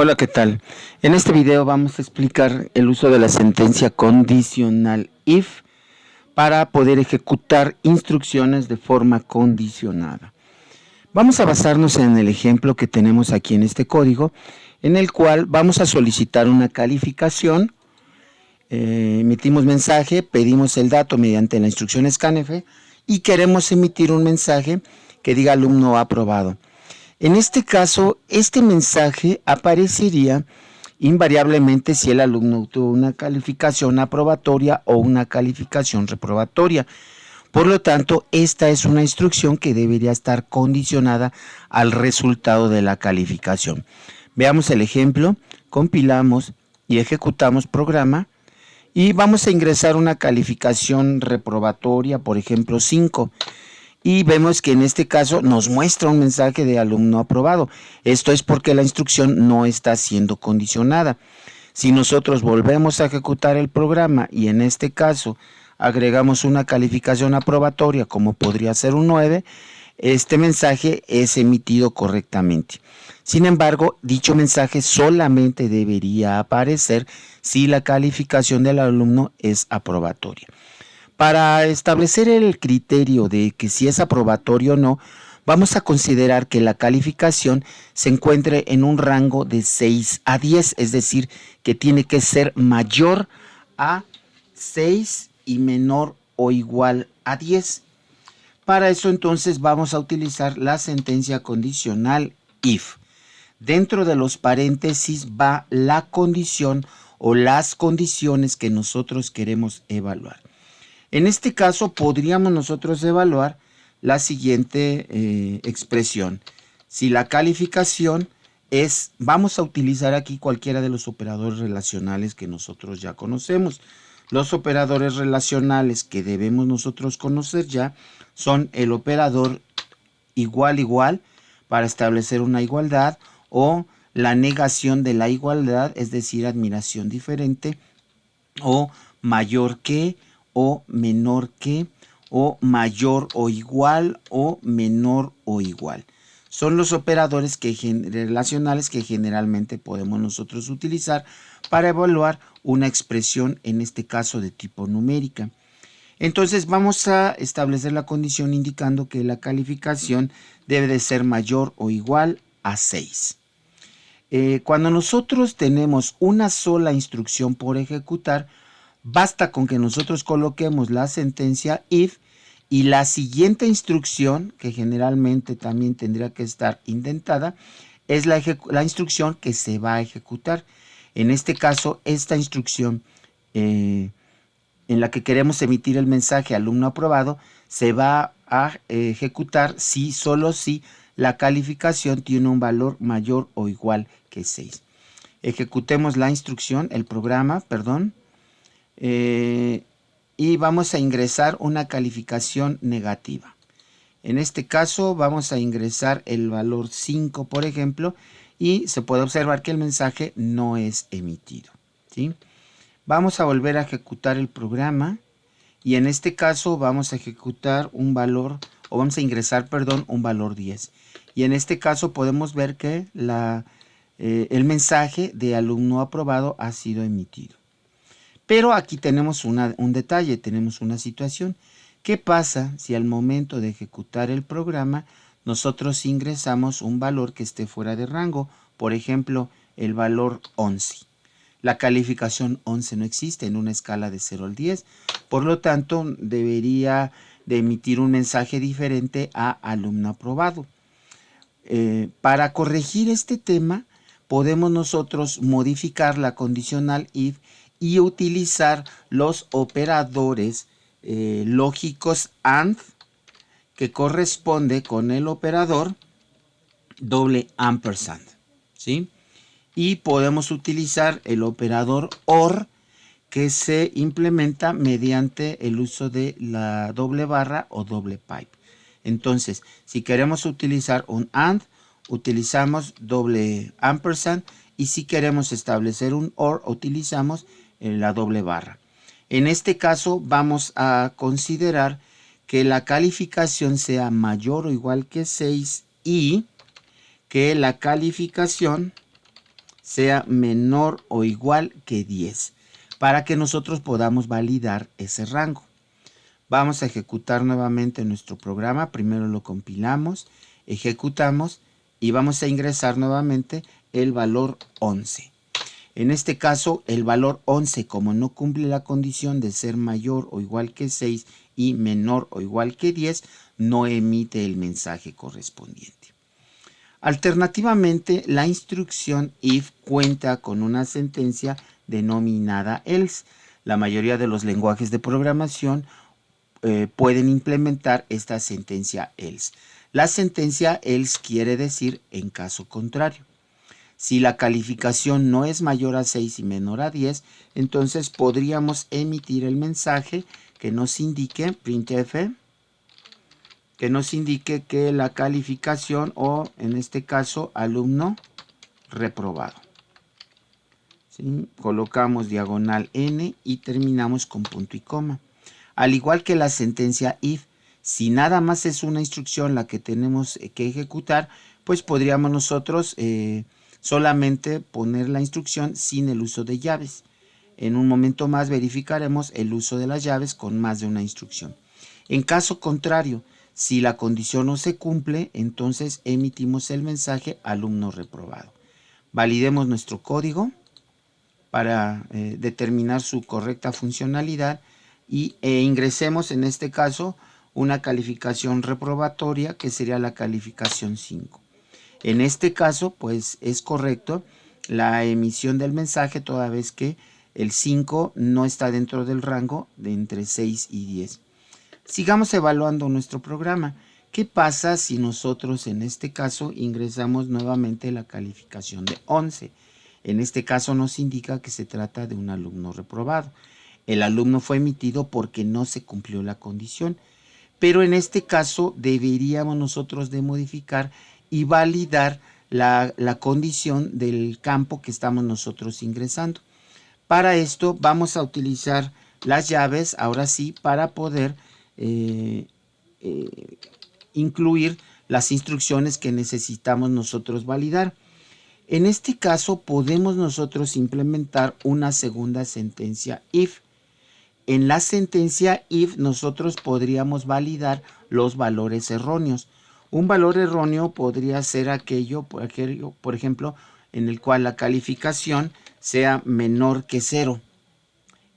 Hola, ¿qué tal? En este video vamos a explicar el uso de la sentencia condicional if para poder ejecutar instrucciones de forma condicionada. Vamos a basarnos en el ejemplo que tenemos aquí en este código, en el cual vamos a solicitar una calificación, emitimos mensaje, pedimos el dato mediante la instrucción scanf y queremos emitir un mensaje que diga alumno aprobado. En este caso, este mensaje aparecería invariablemente si el alumno obtuvo una calificación aprobatoria o una calificación reprobatoria. Por lo tanto, esta es una instrucción que debería estar condicionada al resultado de la calificación. Veamos el ejemplo, compilamos y ejecutamos programa y vamos a ingresar una calificación reprobatoria, por ejemplo 5. Y vemos que en este caso nos muestra un mensaje de alumno aprobado. Esto es porque la instrucción no está siendo condicionada. Si nosotros volvemos a ejecutar el programa y en este caso agregamos una calificación aprobatoria como podría ser un 9, este mensaje es emitido correctamente. Sin embargo, dicho mensaje solamente debería aparecer si la calificación del alumno es aprobatoria. Para establecer el criterio de que si es aprobatorio o no, vamos a considerar que la calificación se encuentre en un rango de 6 a 10, es decir, que tiene que ser mayor a 6 y menor o igual a 10. Para eso entonces vamos a utilizar la sentencia condicional if. Dentro de los paréntesis va la condición o las condiciones que nosotros queremos evaluar. En este caso podríamos nosotros evaluar la siguiente expresión. Si la calificación es, vamos a utilizar aquí cualquiera de los operadores relacionales que nosotros ya conocemos. Los operadores relacionales que debemos nosotros conocer ya son el operador igual para establecer una igualdad o la negación de la igualdad, es decir, admiración diferente, o mayor que, o menor que, o mayor o igual, o menor o igual. Son los operadores relacionales que generalmente podemos nosotros utilizar para evaluar una expresión, en este caso de tipo numérica. Entonces vamos a establecer la condición indicando que la calificación debe de ser mayor o igual a 6. Cuando nosotros tenemos una sola instrucción por ejecutar, basta con que nosotros coloquemos la sentencia if y la siguiente instrucción, que generalmente también tendría que estar indentada, es la instrucción que se va a ejecutar. En este caso, esta instrucción en la que queremos emitir el mensaje alumno aprobado se va a ejecutar si, solo si la calificación tiene un valor mayor o igual que 6. Ejecutemos la instrucción, el programa, perdón. Y vamos a ingresar una calificación negativa. En este caso vamos a ingresar el valor 5, por ejemplo, y se puede observar que el mensaje no es emitido, ¿sí? Vamos a volver a ejecutar el programa y en este caso vamos a ejecutar un valor, o vamos a ingresar, perdón, un valor 10. Y en este caso podemos ver que el mensaje de alumno aprobado ha sido emitido. Pero aquí tenemos un detalle, tenemos una situación. ¿Qué pasa si al momento de ejecutar el programa nosotros ingresamos un valor que esté fuera de rango? Por ejemplo, el valor 11. La calificación 11 no existe en una escala de 0 al 10. Por lo tanto, debería de emitir un mensaje diferente a alumno aprobado. Para corregir este tema, podemos nosotros modificar la condicional if y utilizar los operadores lógicos AND que corresponde con el operador doble ampersand, ¿sí? Y podemos utilizar el operador OR que se implementa mediante el uso de la doble barra o doble pipe. Entonces, si queremos utilizar un AND, utilizamos doble ampersand y si queremos establecer un OR, utilizamos la doble barra. En este caso vamos a considerar que la calificación sea mayor o igual que 6 y que la calificación sea menor o igual que 10, para que nosotros podamos validar ese rango. Vamos a ejecutar nuevamente nuestro programa. Primero lo compilamos, ejecutamos y vamos a ingresar nuevamente el valor 11. En este caso, el valor 11, como no cumple la condición de ser mayor o igual que 6 y menor o igual que 10, no emite el mensaje correspondiente. Alternativamente, la instrucción if cuenta con una sentencia denominada else. La mayoría de los lenguajes de programación pueden implementar esta sentencia else. La sentencia else quiere decir en caso contrario. Si la calificación no es mayor a 6 y menor a 10, entonces podríamos emitir el mensaje que nos indique, printf, que nos indique que la calificación, o en este caso, alumno reprobado. ¿Sí? Colocamos diagonal n y terminamos con punto y coma. Al igual que la sentencia if, si nada más es una instrucción la que tenemos que ejecutar, pues podríamos nosotros solamente poner la instrucción sin el uso de llaves. En un momento más verificaremos el uso de las llaves con más de una instrucción. En caso contrario, si la condición no se cumple, entonces emitimos el mensaje alumno reprobado. Validemos nuestro código para determinar su correcta funcionalidad y ingresemos en este caso una calificación reprobatoria que sería la calificación 5. En este caso, pues es correcto la emisión del mensaje toda vez que el 5 no está dentro del rango de entre 6 y 10. Sigamos evaluando nuestro programa. ¿Qué pasa si nosotros en este caso ingresamos nuevamente la calificación de 11? En este caso nos indica que se trata de un alumno reprobado. El alumno fue emitido porque no se cumplió la condición. Pero en este caso deberíamos nosotros de modificar y validar la condición del campo que estamos nosotros ingresando. Para esto vamos a utilizar las llaves, ahora sí, para poder incluir las instrucciones que necesitamos nosotros validar. En este caso podemos nosotros implementar una segunda sentencia if. En la sentencia if nosotros podríamos validar los valores erróneos. Un valor erróneo podría ser aquello, por ejemplo, en el cual la calificación sea menor que 0.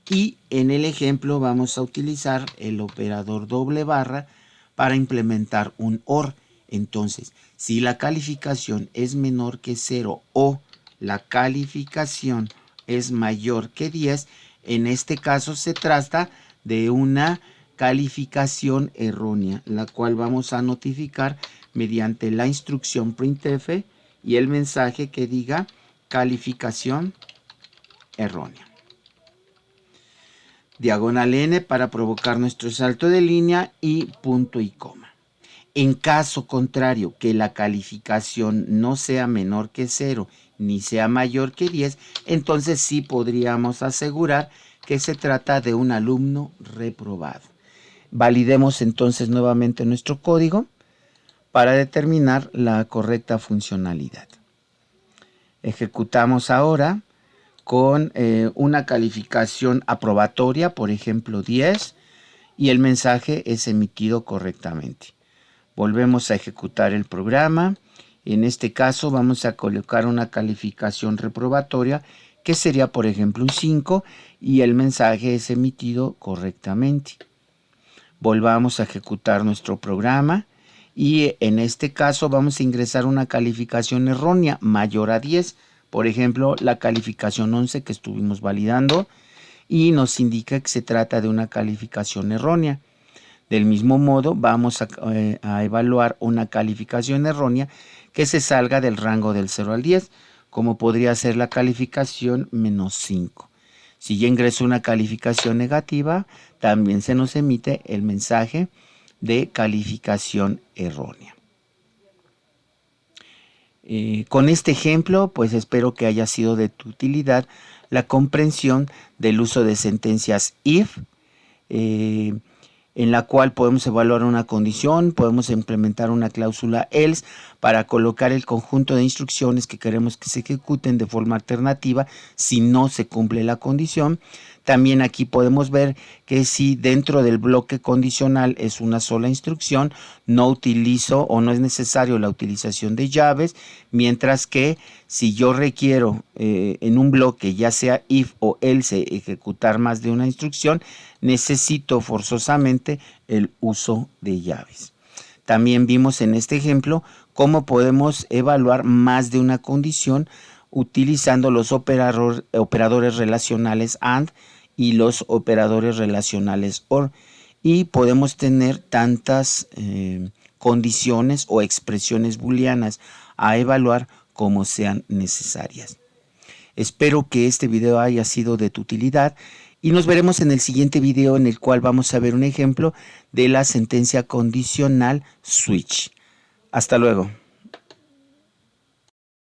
Y en el ejemplo vamos a utilizar el operador doble barra para implementar un OR. Entonces, si la calificación es menor que 0 o la calificación es mayor que 10, en este caso se trata de una calificación errónea, la cual vamos a notificar mediante la instrucción printf y el mensaje que diga calificación errónea. Diagonal n para provocar nuestro salto de línea y punto y coma. En caso contrario, que la calificación no sea menor que 0 ni sea mayor que 10, entonces sí podríamos asegurar que se trata de un alumno reprobado. Validemos entonces nuevamente nuestro código para determinar la correcta funcionalidad. Ejecutamos ahora con una calificación aprobatoria, por ejemplo 10, y el mensaje es emitido correctamente. Volvemos a ejecutar el programa. En este caso vamos a colocar una calificación reprobatoria que sería por ejemplo un 5 y el mensaje es emitido correctamente. Volvamos a ejecutar nuestro programa y en este caso vamos a ingresar una calificación errónea mayor a 10. Por ejemplo, la calificación 11 que estuvimos validando y nos indica que se trata de una calificación errónea. Del mismo modo, vamos a evaluar una calificación errónea que se salga del rango del 0 al 10, como podría ser la calificación menos 5. Si ya ingreso una calificación negativa, también se nos emite el mensaje de calificación errónea. Con este ejemplo, pues espero que haya sido de tu utilidad la comprensión del uso de sentencias if, en la cual podemos evaluar una condición, podemos implementar una cláusula else para colocar el conjunto de instrucciones que queremos que se ejecuten de forma alternativa si no se cumple la condición. También aquí podemos ver que si dentro del bloque condicional es una sola instrucción, no utilizo o no es necesario la utilización de llaves, mientras que si yo requiero en un bloque, ya sea if o else, ejecutar más de una instrucción, necesito forzosamente el uso de llaves. También vimos en este ejemplo cómo podemos evaluar más de una condición utilizando los operadores relacionales AND y los operadores relacionales OR, y podemos tener tantas condiciones o expresiones booleanas a evaluar como sean necesarias. Espero que este video haya sido de tu utilidad y nos veremos en el siguiente video, en el cual vamos a ver un ejemplo de la sentencia condicional switch. Hasta luego.